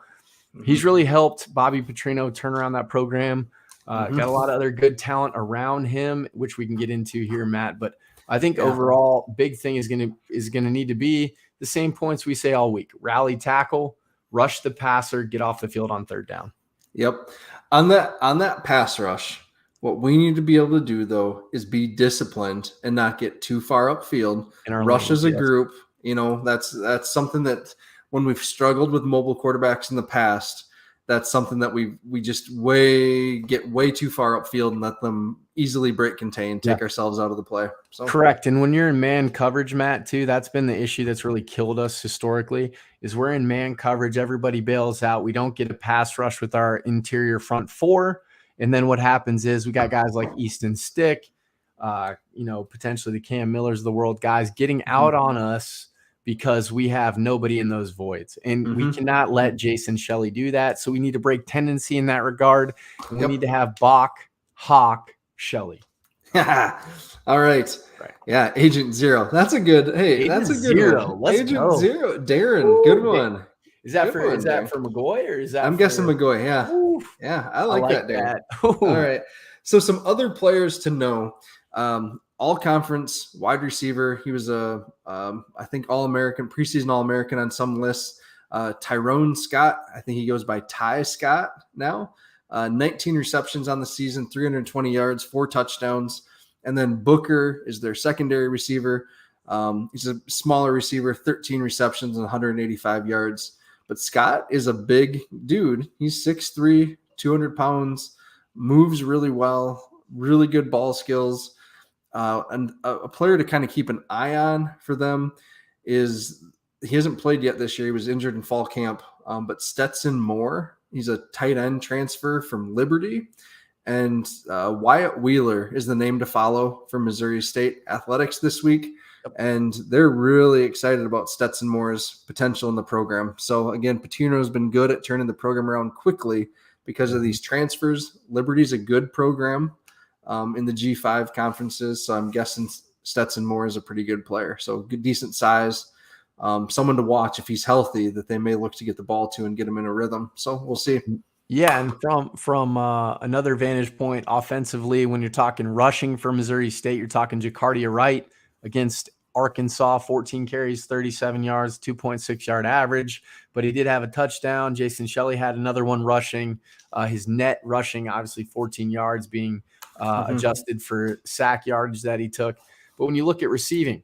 he's really helped Bobby Petrino turn around that program. Got a lot of other good talent around him, which we can get into here, Matt. But I think overall, big thing is going to need to be the same points we say all week: rally tackle, rush the passer, get off the field on third down. Yep. On that pass rush, what we need to be able to do, though, is be disciplined and not get too far upfield. Rush as a group. That's something that when we've struggled with mobile quarterbacks in the past, that's something that we just get way too far upfield and let them easily break contain, take ourselves out of the play. So correct. And when you're in man coverage, Matt, too, that's been the issue that's really killed us historically, is we're in man coverage. Everybody bails out. We don't get a pass rush with our interior front four. And then what happens is we got guys like Easton Stick, potentially the Cam Millers of the world, guys getting out on us because we have nobody in those voids. And we cannot let Jason Shelley do that. So we need to break tendency in that regard. And we need to have Bach, Hawk, Shelley. All right. Yeah, Agent Zero. That's a good. Hey, Agent that's a good Zero. one. Let's Agent go. Zero. Darren, good one. Is that for McGoy, or is that? I'm guessing McGoy. Yeah. Oof. Yeah, I like that, Darren. All right. So some other players to know. All conference wide receiver. He was I think All-American, preseason All-American on some lists. Tyrone Scott. I think he goes by Ty Scott now. 19 receptions on the season, 320 yards, 4 touchdowns. And then Booker is their secondary receiver. He's a smaller receiver, 13 receptions and 185 yards. But Scott is a big dude. He's 6'3", 200 pounds, moves really well, really good ball skills. And a player to kind of keep an eye on for them is, he hasn't played yet this year. He was injured in fall camp. But Stetson Moore, he's a tight end transfer from Liberty. And Wyatt Wheeler is the name to follow for Missouri State Athletics this week. And they're really excited about Stetson Moore's potential in the program. So, again, Patino's been good at turning the program around quickly because of these transfers. Liberty's a good program in the G5 conferences. So I'm guessing Stetson Moore is a pretty good player. So good, decent size. Someone to watch if he's healthy that they may look to get the ball to and get him in a rhythm. So we'll see. Yeah, and from another vantage point offensively, when you're talking rushing for Missouri State, you're talking Jacardia Wright against Arkansas, 14 carries, 37 yards, 2.6 yard average, but he did have a touchdown. Jason Shelley had another one rushing. His net rushing, obviously 14 yards being adjusted for sack yardage that he took. But when you look at receiving,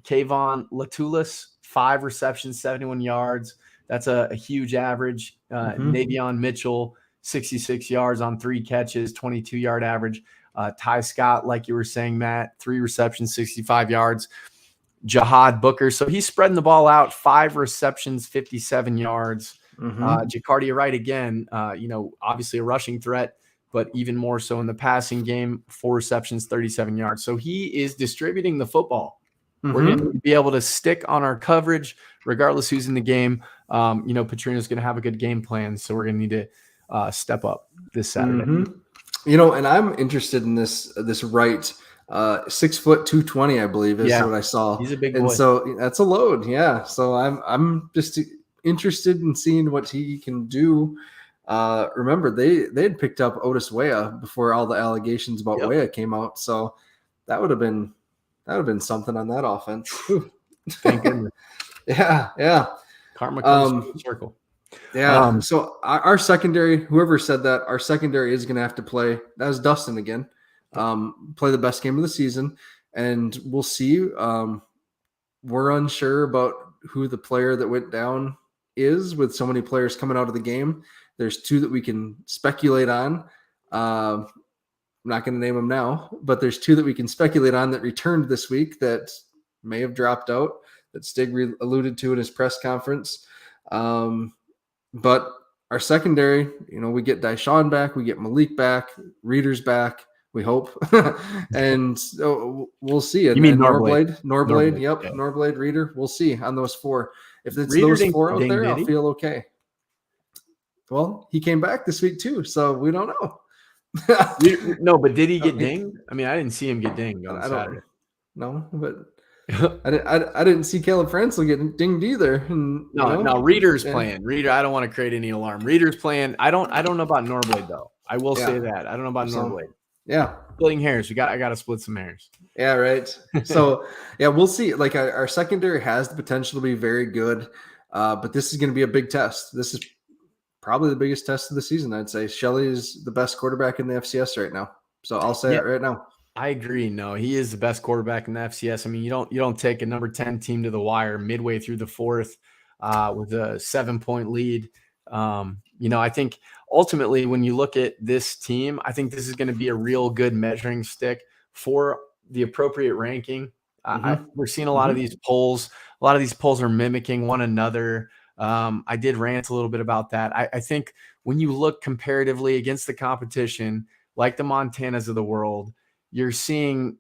Kayvon Latulis, 5 receptions, 71 yards, That's a huge average. Navion Mitchell, 66 yards on 3 catches, 22-yard average. Ty Scott, like you were saying, Matt, 3 receptions, 65 yards. Jahad Booker, so he's spreading the ball out, 5 receptions, 57 yards. Jacardia Wright again, obviously a rushing threat, but even more so in the passing game, 4 receptions, 37 yards. So he is distributing the football. We're going to be able to stick on our coverage regardless who's in the game. Petrino's going to have a good game plan, so we're going to need to step up this Saturday. And I'm interested in this Wright. 6 foot 220, I believe, is what I saw. He's a big boy. And so that's a load. Yeah. So I'm just interested in seeing what he can do. Remember, they had picked up Otis Weah before all the allegations about Weah came out. So that would have been something on that offense. Thank goodness. Yeah. Karma comes full circle. Yeah. So our secondary, whoever said that, our secondary is going to have to play. That was Dustin again. Play the best game of the season, and we'll see. We're unsure about who the player that went down is with so many players coming out of the game. There's 2 that we can speculate on. I'm not going to name them now, but there's 2 that we can speculate on that returned this week that may have dropped out, that Stig alluded to in his press conference. But our secondary, we get Deshaun back, we get Malik back, Reader's back. We hope, and we'll see. You mean Norblade? Norblade, yep. Yeah. Norblade, Reader. We'll see on those 4. If it's Reader those 4 out there, I'll feel okay. Well, he came back this week too, so we don't know. No, but did he get dinged? I mean, I didn't see him get dinged on Saturday. No, but I didn't see Caleb Franzel get dinged either. And, no, Reader's playing. Reader, I don't want to create any alarm. Reader's playing. I don't know about Norblade though. I will say that I don't know about Norblade. Yeah. Splitting hairs. I got to split some hairs. Yeah. Right. So we'll see. Like our secondary has the potential to be very good. But this is going to be a big test. This is probably the biggest test of the season. I'd say Shelley is the best quarterback in the FCS right now. So I'll say it right now. I agree. No, he is the best quarterback in the FCS. I mean, you don't take a number 10 team to the wire midway through the 4th with a 7-point lead. I think ultimately when you look at this team, I think this is going to be a real good measuring stick for the appropriate ranking. We're seeing a lot of these polls. A lot of these polls are mimicking one another. I did rant a little bit about that. I think when you look comparatively against the competition, like the Montanas of the world, you're seeing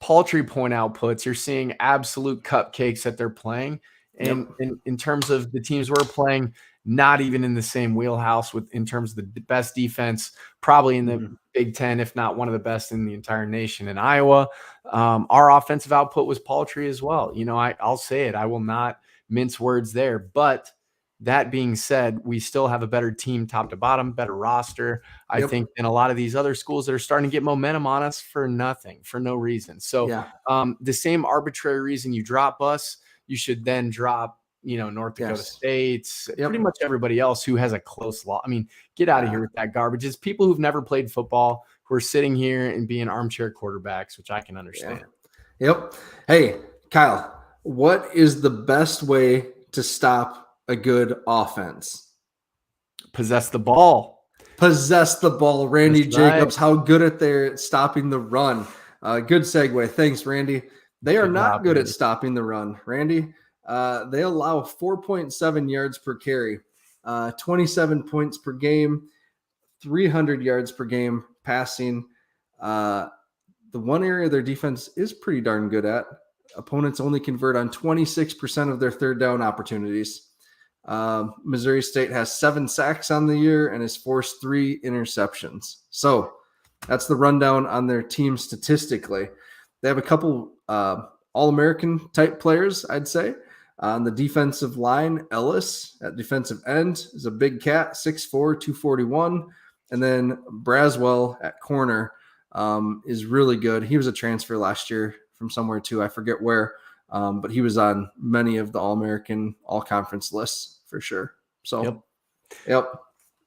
paltry point outputs. You're seeing absolute cupcakes that they're playing. And in terms of the teams we're playing, not even in the same wheelhouse in terms of the best defense, probably in the Big Ten, if not one of the best in the entire nation. In Iowa, our offensive output was paltry as well. I'll say it. I will not mince words there. But that being said, we still have a better team top to bottom, better roster, I think, than a lot of these other schools that are starting to get momentum on us for nothing, for no reason. So the same arbitrary reason you drop us, you should then drop North Dakota State, pretty much everybody else who has a close loss. I mean, get out of here with that garbage. It's people who've never played football who are sitting here and being armchair quarterbacks, which I can understand. Yep. Hey, Kyle, what is the best way to stop a good offense? Possess the ball. Possess the ball. Randy Jacobs, how good at they're stopping the run. Good segue. Thanks, Randy. They are not good at stopping the run. Randy, they allow 4.7 yards per carry, 27 points per game, 300 yards per game passing. The one area their defense is pretty darn good at. Opponents only convert on 26% of their third down opportunities. Missouri State has 7 sacks on the year and has forced 3 interceptions. So that's the rundown on their team statistically. They have a couple All-American type players, I'd say. On the defensive line, Ellis at defensive end is a big cat, 6'4", 241. And then Braswell at corner is really good. He was a transfer last year from somewhere too. I forget where, but he was on many of the All-American, All-Conference lists for sure. So, yep.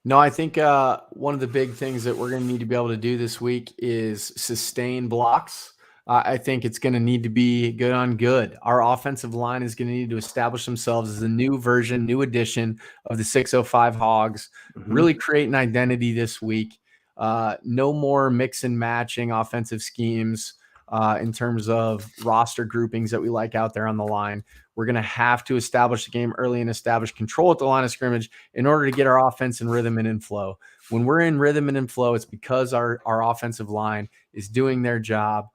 No, I think one of the big things that we're going to need to be able to do this week is sustain blocks. I think it's going to need to be good on good. Our offensive line is going to need to establish themselves as a new version, new edition of the 605 Hogs, really create an identity this week. No more mix and matching offensive schemes in terms of roster groupings that we like out there on the line. We're going to have to establish the game early and establish control at the line of scrimmage in order to get our offense in rhythm and in flow. When we're in rhythm and in flow, it's because our offensive line is doing their job,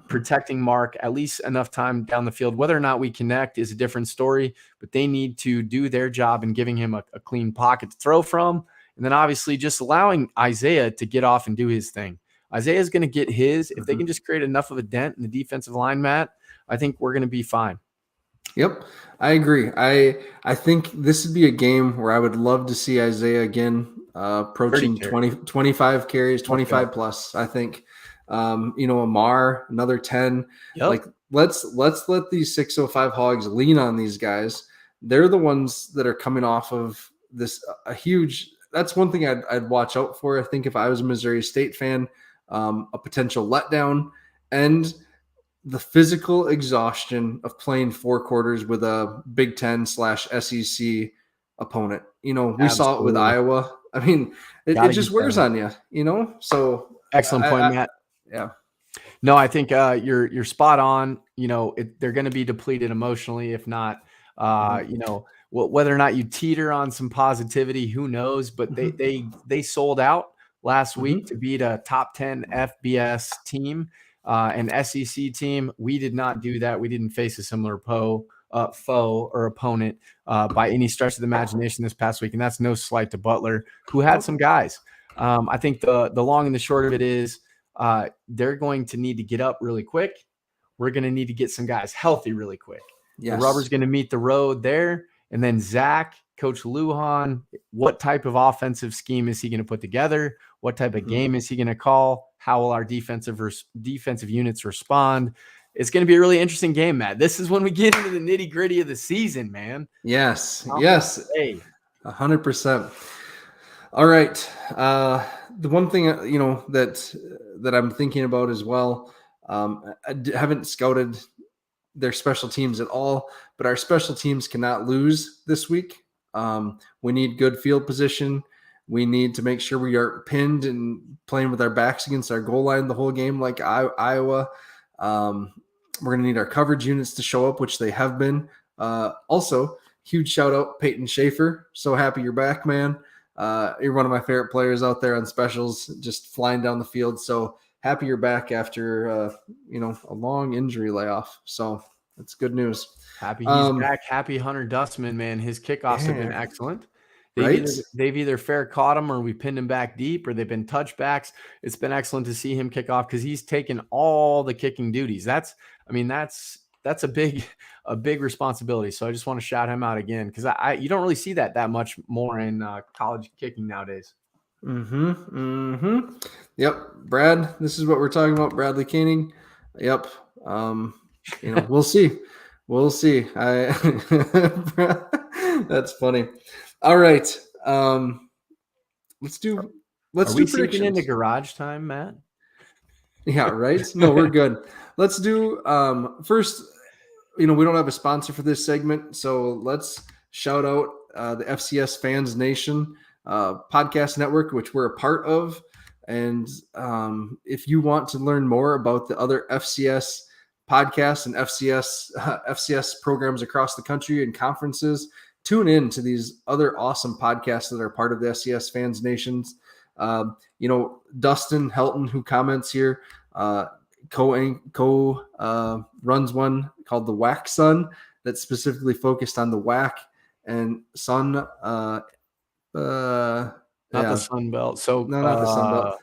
protecting Mark at least enough time down the field. Whether or not we connect is a different story, but they need to do their job in giving him a clean pocket to throw from. And then obviously just allowing Isaiah to get off and do his thing. Isaiah is going to get his. If they can just create enough of a dent in the defensive line, Matt, I think we're going to be fine. Yep, I agree. I think this would be a game where I would love to see Isaiah again approaching 25 carries, 25 plus. I think, Amar, another 10. Yep. Like, let's let these 605 Hogs lean on these guys. They're the ones that are coming off of this a huge. That's one thing I'd watch out for. I think if I was a Missouri State fan, a potential letdown and the physical exhaustion of playing 4 quarters with a Big Ten / SEC opponent. We saw it with Iowa. I mean, it just wears on you, So excellent point, Matt. Yeah. No, I think you're spot on. They're going to be depleted emotionally, if not, whether or not you teeter on some positivity, who knows? But they sold out last week to beat a top 10 FBS team, an SEC team. We did not do that. We didn't face a similar foe or opponent by any stretch of the imagination this past week, and that's no slight to Butler, who had some guys. I think the long and the short of it is they're going to need to get up really quick. We're going to need to get some guys healthy really quick. Yes. The rubber's going to meet the road there. And then Zach, Coach Lujan, what type of offensive scheme is he going to put together? What type of game is he going to call? How will our defensive units respond? It's going to be a really interesting game, Matt. This is when we get into the nitty gritty of the season, man. Yes. 100%. All right. The one thing, that I'm thinking about as well, I haven't scouted their special teams at all, but our special teams cannot lose this week. We need good field position. We need to make sure we are pinned and playing with our backs against our goal line the whole game, like Iowa. We're going to need our coverage units to show up, which they have been. Also, huge shout out, Peyton Schaefer. So happy you're back, man. You're one of my favorite players out there on specials, just flying down the field. So happy you're back after, a long injury layoff. So that's good news. Happy he's back. Happy Hunter Dustman, man. His kickoffs have been excellent. They've either fair caught him or we pinned him back deep or they've been touchbacks. It's been excellent to see him kick off because he's taken all the kicking duties. That's a big responsibility. So I just want to shout him out again because you don't really see that much more in college kicking nowadays. Yep. Brad, this is what we're talking about. Bradley Koenig. Yep. We'll see. That's funny. All right. Let's do predictions. Into garage time, Matt? Yeah, right. No, we're good. Let's do first. We don't have a sponsor for this segment, so let's shout out the FCS Fans Nation podcast network, which we're a part of. And if you want to learn more about the other FCS podcasts and FCS programs across the country and conferences, tune in to these other awesome podcasts that are part of the FCS Fans Nations. Dustin Helton, who comments here, runs one called the WAC Sun that's specifically focused on the WAC and Sun. Not the Sun Belt. So no, not the Sun Belt.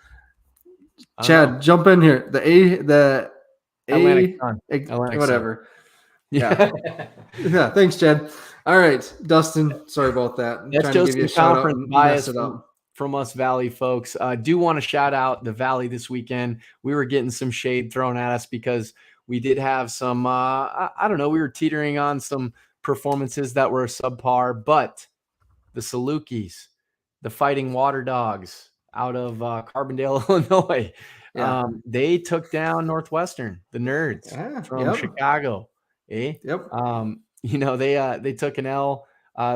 Chad, jump in here. The Atlantic whatever. Yeah. Yeah. Thanks, Chad. All right, Dustin. Sorry about that. That's just a conference bias from us Valley folks. Do want to shout out the Valley this weekend. We were getting some shade thrown at us because we did have some, we were teetering on some performances that were subpar, but the Salukis, the Fighting Water Dogs out of Carbondale, Illinois, Yeah. They took down Northwestern, the Nerds Yeah. from Yep. Chicago. Yep. They took an L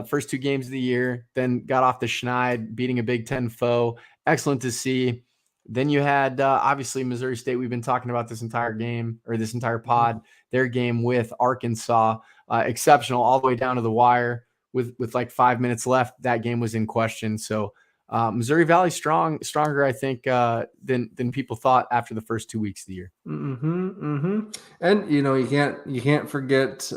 first 2 games of the year, then got off the schneid, beating a Big Ten foe. Excellent to see. Then you had obviously Missouri State. We've been talking about this entire game or this entire Mhm. pod. Their game with Arkansas, exceptional all the way down to the wire with like 5 minutes left. That game was in question. So Missouri Valley stronger, I think, than people thought after the first 2 weeks of the year. And you can't forget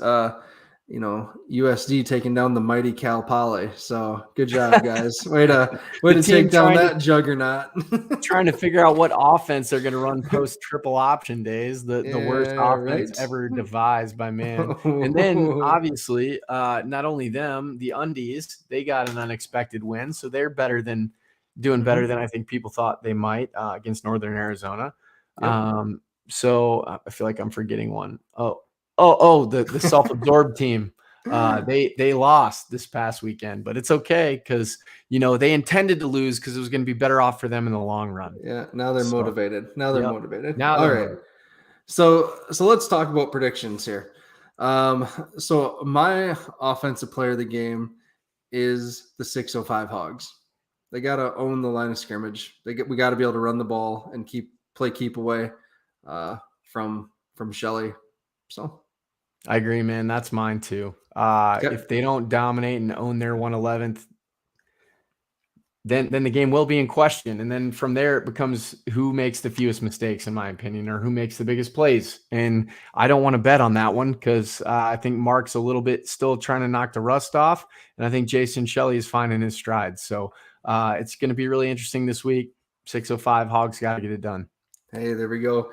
USD taking down the mighty Cal Poly. So good job, guys. Way The to team take down that juggernaut. trying to figure out what offense they're going to run post triple option days, the worst Yeah, offense right. ever devised by man. And then obviously, not only them, the Undies, they got an unexpected win, so they're doing better than I think people thought they might against Northern Arizona. Yep. So I feel like I'm forgetting one. The self-absorbed team. They lost this past weekend, but it's okay because they intended to lose because it was going to be better off for them in the long run. Yeah, now they're So, motivated. Now they're yep. motivated. Now All they're right. motivated. So let's talk about predictions here. So my offensive player of the game is the 605 Hogs. They got to own the line of scrimmage. We got to be able to run the ball and keep away from Shelley. So I agree, man. That's mine too. If they don't dominate and own their 111th, then the game will be in question. And then from there, it becomes who makes the fewest mistakes, in my opinion, or who makes the biggest plays. And I don't want to bet on that one because I think Mark's a little bit still trying to knock the rust off. And I think Jason Shelley is finding his stride. So it's going to be really interesting this week. 605 Hogs got to get it done. Hey, there we go.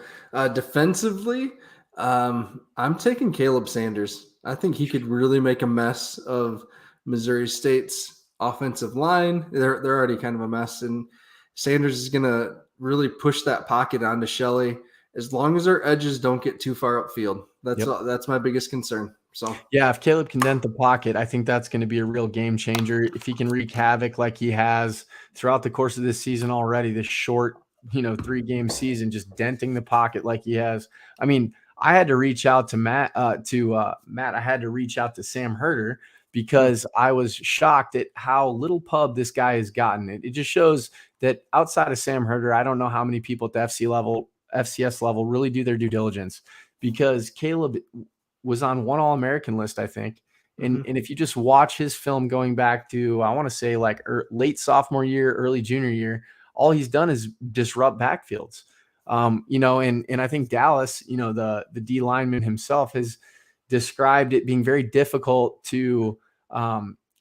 Defensively, I'm taking Caleb Sanders. I think he could really make a mess of Missouri State's offensive line. They're already kind of a mess, and Sanders is going to really push that pocket onto Shelley as long as our edges don't get too far upfield. That's my biggest concern. So yeah, if Caleb can dent the pocket, I think that's going to be a real game changer. If he can wreak havoc like he has throughout the course of this season already, this short 3-game season, just denting the pocket like he has. I mean, I had to reach out to Matt. Matt, I had to reach out to Sam Herder because I was shocked at how little pub this guy has gotten. It just shows that outside of Sam Herder, I don't know how many people at the FCS level really do their due diligence, because Caleb was on one All-American list, I think. And if you just watch his film going back to, I want to say like late sophomore year, early junior year, all he's done is disrupt backfields. And I think Dallas, the D lineman himself, has described it being very difficult to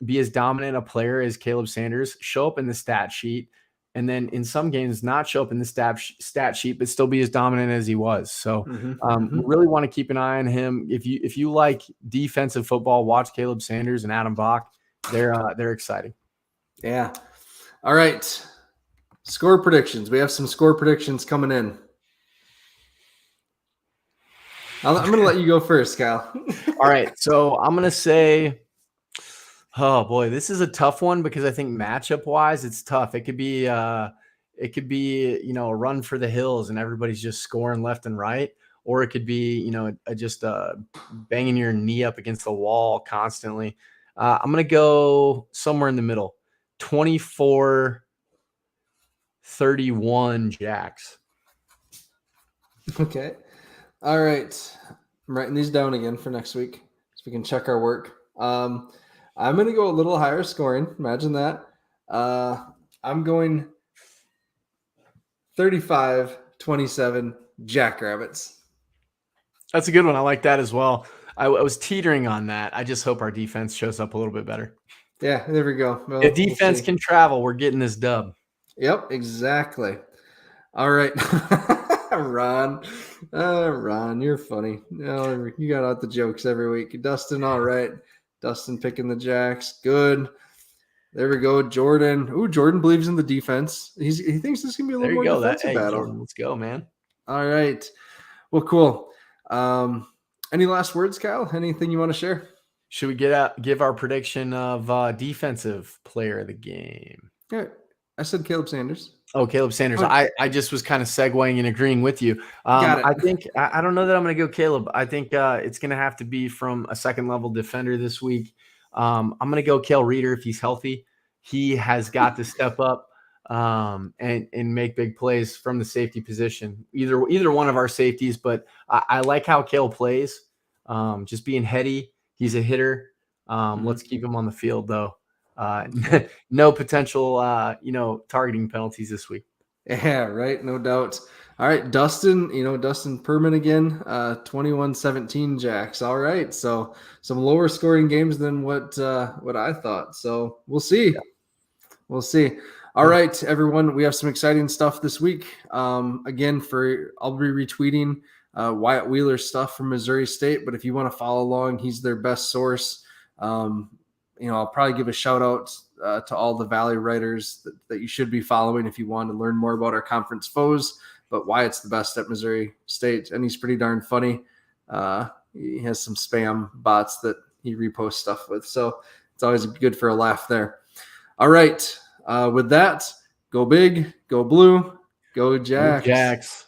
be as dominant a player as Caleb Sanders, show up in the stat sheet, and then in some games not show up in the stat sheet, but still be as dominant as he was. So we really want to keep an eye on him. If you like defensive football, watch Caleb Sanders and Adam Bach. They're exciting. Yeah. All right. Score predictions. We have some score predictions coming in. I'm going to let you go first, Kyle. All right. So I'm going to say, oh boy, this is a tough one because I think matchup wise, it's tough. It could be a run for the hills and everybody's just scoring left and right, or it could be, just banging your knee up against the wall constantly. I'm going to go somewhere in the middle, 24-31 Jacks. Okay. All right. I'm writing these down again for next week so we can check our work. I'm going to go a little higher scoring. Imagine that. I'm going 35-27 Jackrabbits. That's a good one. I like that as well. I was teetering on that. I just hope our defense shows up a little bit better. Yeah, there we go. Well, if defense can travel, we're getting this dub. Yep, exactly. All right. Ron, you're funny. You got out the jokes every week. Dustin, all right. Dustin picking the Jacks. Good. There we go. Jordan. Ooh, Jordan believes in the defense. He thinks this can be a little more defensive battle. Jordan, let's go, man. All right. Well, cool. Any last words, Kyle? Anything you want to share? Should we give our prediction of defensive player of the game? Yeah. I said Caleb Sanders. Oh, Caleb Sanders. Oh, I just was kind of segueing and agreeing with you. got it. I think I don't know that I'm going to go Caleb. I think it's going to have to be from a second level defender this week. I'm going to go Kale Reeder if he's healthy. He has got to step up and make big plays from the safety position. Either one of our safeties, but I like how Kale plays. Just being heady. He's a hitter. Let's keep him on the field though. No potential, targeting penalties this week. Yeah, right. No doubt. All right, Dustin, Dustin Perman again, 21-17 Jacks. All right. So some lower scoring games than what I thought. So we'll see. We'll see. All right, everyone. We have some exciting stuff this week. Again, I'll be retweeting Wyatt Wheeler's stuff from Missouri State, but if you want to follow along, he's their best source. I'll probably give a shout out to all the Valley writers that you should be following if you want to learn more about our conference foes. But Wyatt's the best at Missouri State, and he's pretty darn funny. He has some spam bots that he reposts stuff with, so it's always good for a laugh there. All right, with that, go big, go blue, go Jacks. Go Jacks.